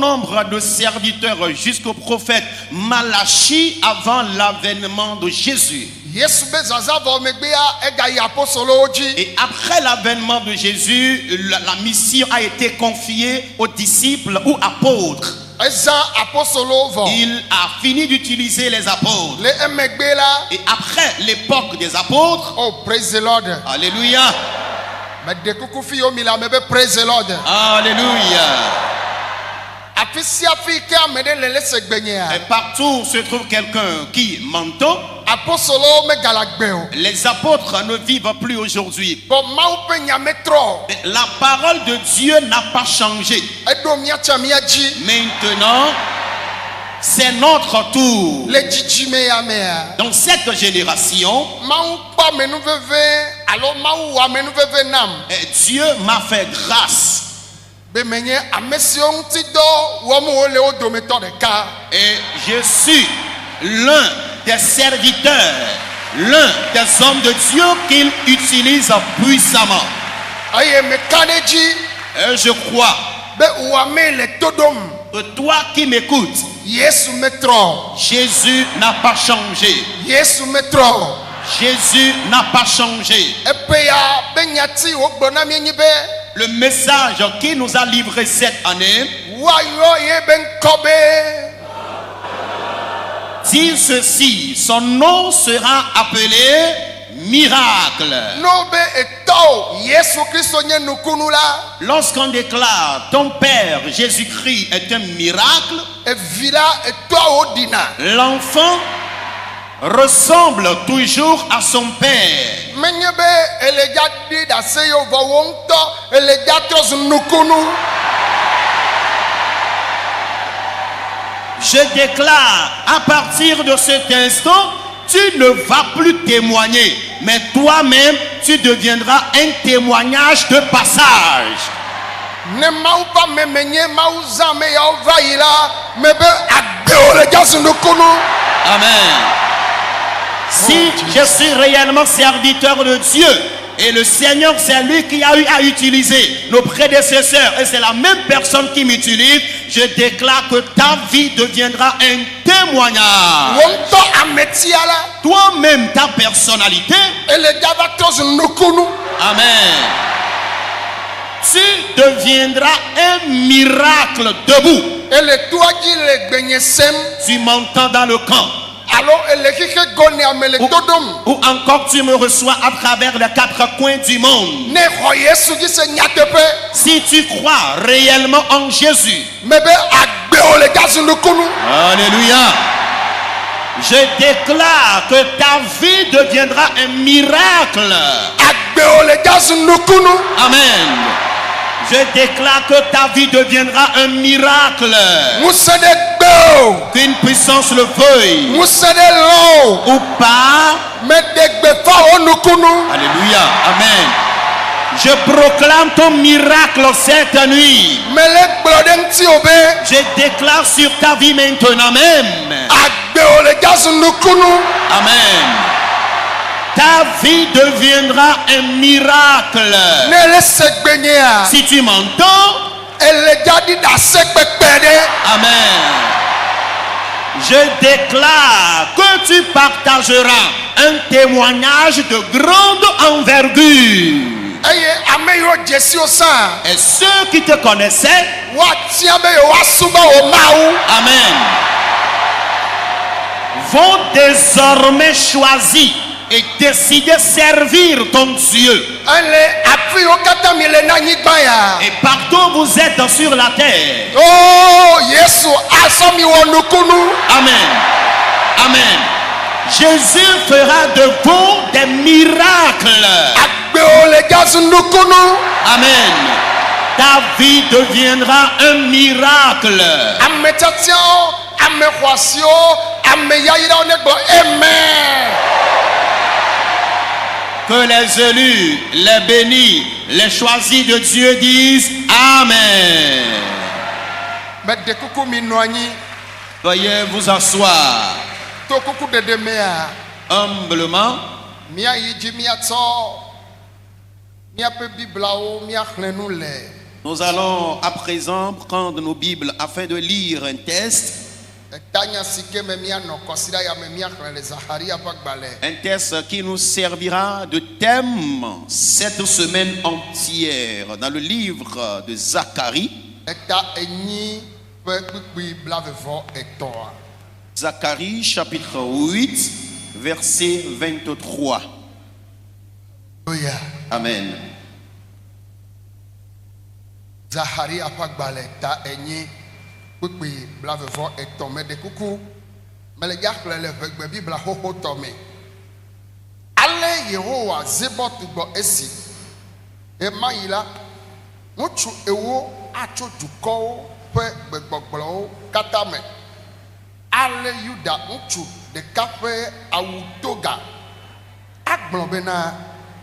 nombre de serviteurs jusqu'au prophète Malachie avant l'avènement de Jésus. Et après l'avènement de Jésus, la mission a été confiée aux disciples ou apôtres. Il a fini d'utiliser les apôtres. Et après l'époque des apôtres, oh, praise the Lord. Alléluia. Praise the Lord. Alléluia. Et Et partout se trouve quelqu'un qui m'entend. Les apôtres ne vivent plus aujourd'hui. La parole de Dieu n'a pas changé. Maintenant, c'est notre tour. Dans cette génération, Dieu m'a fait grâce. Et je suis l'un des serviteurs, l'un des hommes de Dieu qu'il utilise puissamment. Et je crois que toi qui m'écoutes, Jésus n'a pas changé. Jésus n'a pas changé. Le message qu'il nous a livré cette année dit ceci: son nom sera appelé miracle. Lorsqu'on déclare ton Père Jésus-Christ est un miracle, l'enfant ressemble toujours à son père. Je déclare, à partir de cet instant, tu ne vas plus témoigner, mais toi-même, tu deviendras un témoignage de passage. Amen. Si je suis réellement serviteur de Dieu, et le Seigneur, c'est lui qui a eu à utiliser nos prédécesseurs, et c'est la même personne qui m'utilise, je déclare que ta vie deviendra un témoignage. Toi-même, ta personnalité. Amen. Tu deviendras un miracle debout. Tu m'entends dans le camp. Ou encore tu me reçois à travers les quatre coins du monde. Si tu crois réellement en Jésus, alléluia, je déclare que ta vie deviendra un miracle. Amen. Je déclare que ta vie deviendra un miracle. Qu'une puissance le veuille ou pas. Alléluia. Amen. Je proclame ton miracle cette nuit. Je déclare sur ta vie maintenant même. Amen. Ta vie deviendra un miracle. Si tu m'entends, amen. Je déclare que tu partageras un témoignage de grande envergure. Et ceux qui te connaissaient, amen, vont désormais choisir et décider de servir ton Dieu. Et partout où vous êtes sur la terre, amen, amen, Jésus fera de vous des miracles. Amen. Ta vie deviendra un miracle. Que les élus, les bénis, les choisis de Dieu disent Amen. Veuillez vous asseoir humblement. Nous allons à présent prendre nos Bibles afin de lire un texte. Un texte qui nous servira de thème cette semaine entière dans le livre de Zacharie. Zacharie chapitre 8, verset 23. Amen. Zacharie apagbale ta enyi kpekpe blavevɔ etɔ̃ me de kuku me le yaxle le ʋegbe bibla xoxo tɔ me ale Yehowa Zebɔt gbɔ esi ema yi la ŋutsu ewo atso dukɔwo ƒe gbegbɔgblɔwo katã me ale Yuda ŋutsu ɖeka ƒe awu toga agblɔ bena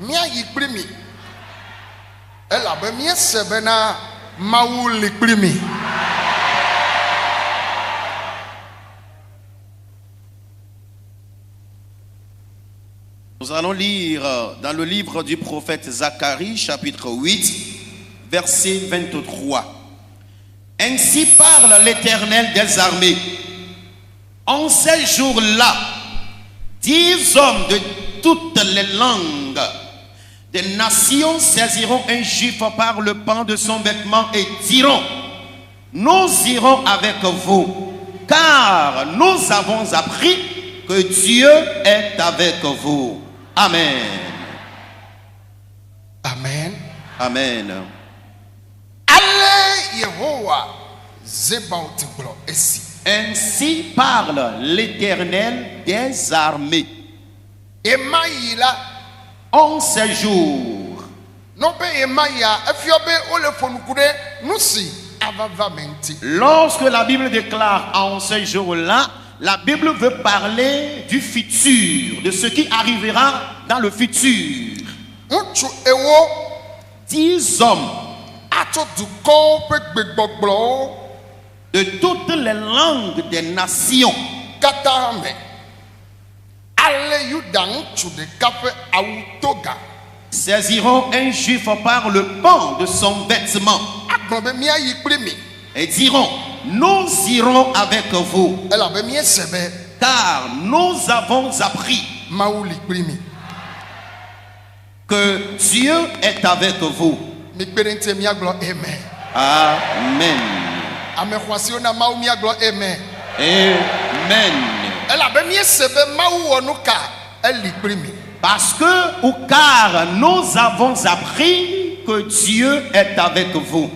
míayi kpli mi elabe míese bena Mawu li kpli mi. Nous allons lire dans le livre du prophète Zacharie, chapitre 8, verset 23. Ainsi parle l'Éternel des armées. En ces jours-là, 10 hommes de toutes les langues des nations saisiront un juif par le pan de son vêtement et diront: nous irons avec vous, car nous avons appris que Dieu est avec vous. Amen. Amen. Amen. Ale Yehowa Zebɔt gblɔ esi. Ainsi parle l'Éternel des armées. Ema yi la En ces jours, no be ema ya efio be ole fonuku ɖe nu si avava me ŋuti. lorsque la Bible déclare en ces jours-là, la Bible veut parler du futur, de ce qui arrivera dans le futur. Ŋutsu ewo 10 hommes atso dukɔwo ƒe gbegbɔgblɔwo de toutes les langues des nations katã me ale Yuda ŋutsu ɖeka ƒe awu toga saisiront un juif par le pan de son vêtement agblɔ be míayi kpli mi et diront: nous irons avec vous, elabe míese be car nous avons appris Mawu li kpli mi. que Dieu est avec vous. Mi kpe ɖe ŋuti míagblɔ amen. Amen. Ame xɔasiwo na Mawu míagblɔ amen. Amen. Elabe míese be Mawu wɔ nu ka eli kpli mi. Parce que ou car nous avons appris que Dieu est avec vous.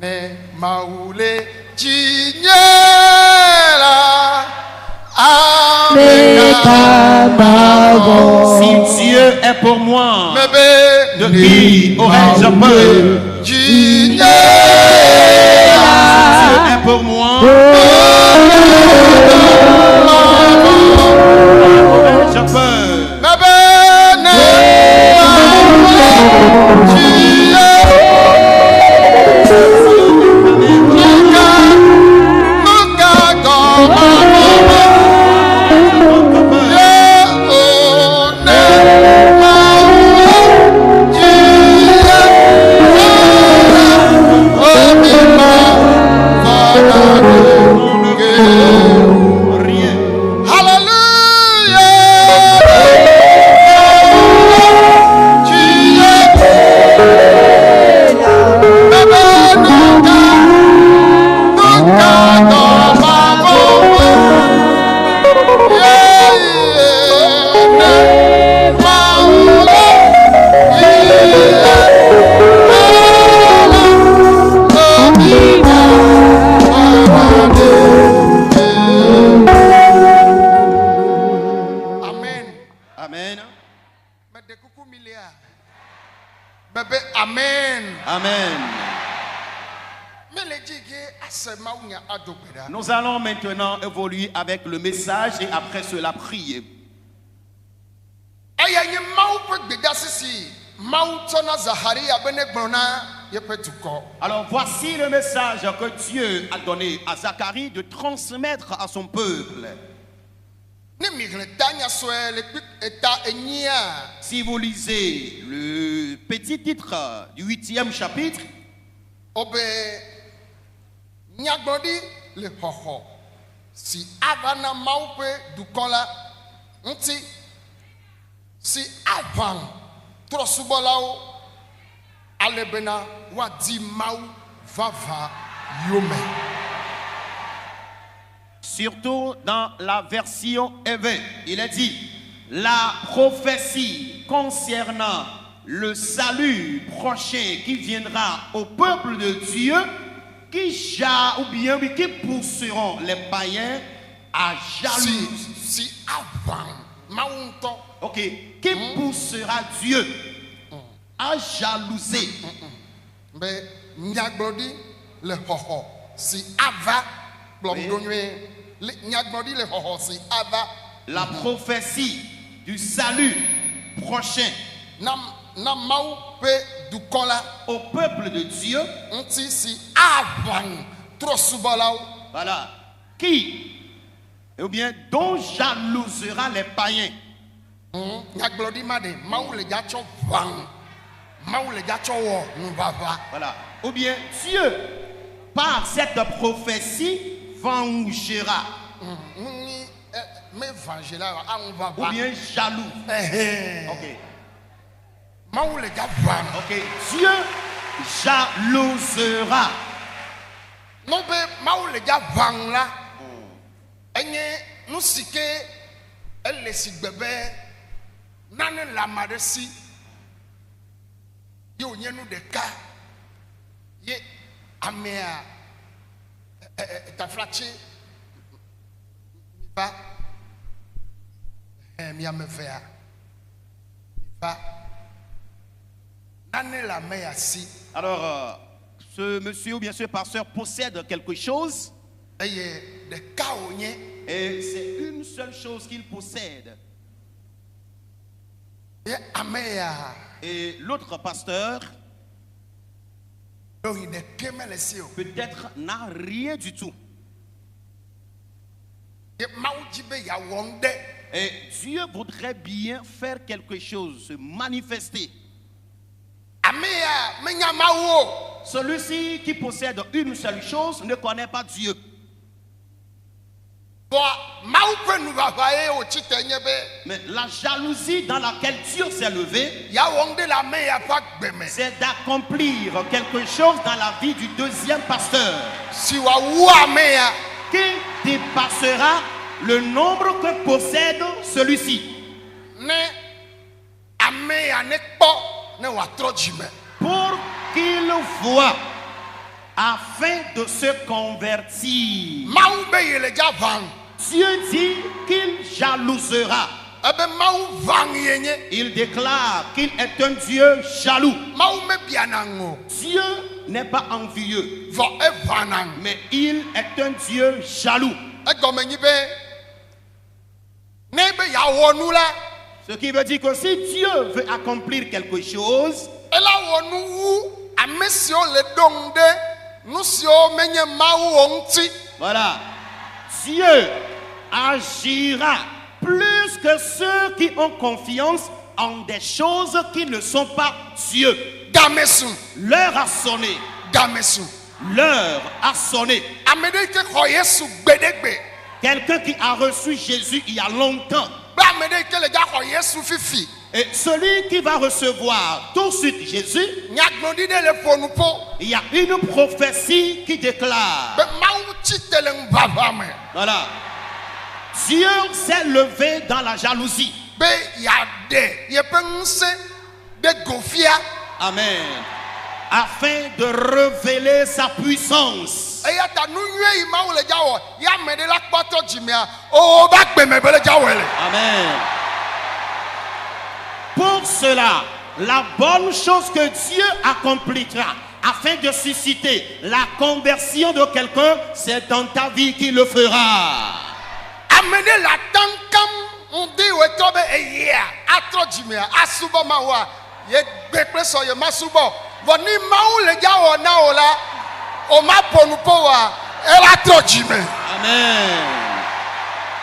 Ne Mawu le dzi nye la Si Dieu est pour moi, me be de qui aurais-je peur? dzi nye Si Dieu est pour moi, aurais-je peur? me be ne dzi nye muka gɔ Nous allons maintenant évoluer avec le message et après cela prier. Alors voici le message que Dieu a donné à Zacharie de transmettre à son peuple. Si vous lisez le petit titre du 8e chapitre, Obe nyagbodi le hoho si avana maupe du kola nti si avan trosubolao alebena wadi mau vava yome. Surtout dans la version EV, il est dit la prophétie concernant le salut prochain qui viendra au peuple de Dieu, qui pousseront les païens à jalouser. Si avant, maunto. Ok, qui poussera Dieu à jalouser. Mais nyagbodi le hoho si ava blomdonwe le nyagbodi le hoho si ava. La prophétie du salut prochain na mau pe du kola au peuple de Dieu, nti si avant trosubolao. Voilà, qui ou bien dont jalousera les païens. Nyagbodi made mau le gacho vang mau le gacho wo nvava. Voilà, ou bien Dieu par cette prophétie vengera. Ou bien jaloux. Ok. Ok. Dieu jalousera. Non, mais maou le gars vang là. Nous si que elle les si bébé nan la madesi. Yo nye nous de cas. Ye amea ta flaché. Va. Mi ame faire. Va. Nan la mea si. Alors ce monsieur ou bien ce pasteur possède quelque chose. Et c'est une seule chose qu'il possède. Et l'autre pasteur peut-être n'a rien du tout. Et Dieu voudrait bien faire quelque chose, se manifester. Celui-ci qui possède une seule chose ne connaît pas Dieu. Mais la jalousie dans laquelle Dieu s'est levé, c'est d'accomplir quelque chose dans la vie du deuxième pasteur qui dépassera le nombre que possède celui-ci. Pour qu'il voie afin de se convertir. Dieu dit qu'il jalousera. Il déclare qu'il est un Dieu jaloux. Dieu n'est pas envieux, mais il est un Dieu jaloux. Ce qui veut dire que si Dieu veut accomplir quelque chose, voilà, Dieu agira plus que ceux qui ont confiance en des choses qui ne sont pas Dieu. L'heure a sonné. L'heure a sonné. Quelqu'un qui a reçu Jésus il y a longtemps. Et celui qui va recevoir tout de suite Jésus, il y a une prophétie qui déclare. Voilà. Dieu s'est levé dans la jalousie. Amen. Afin de révéler sa puissance. Amen. Pour cela, la bonne chose que Dieu accomplira afin de susciter la conversion de quelqu'un, c'est dans ta vie qu'il le fera. Amenez la tankam, on dit Amen.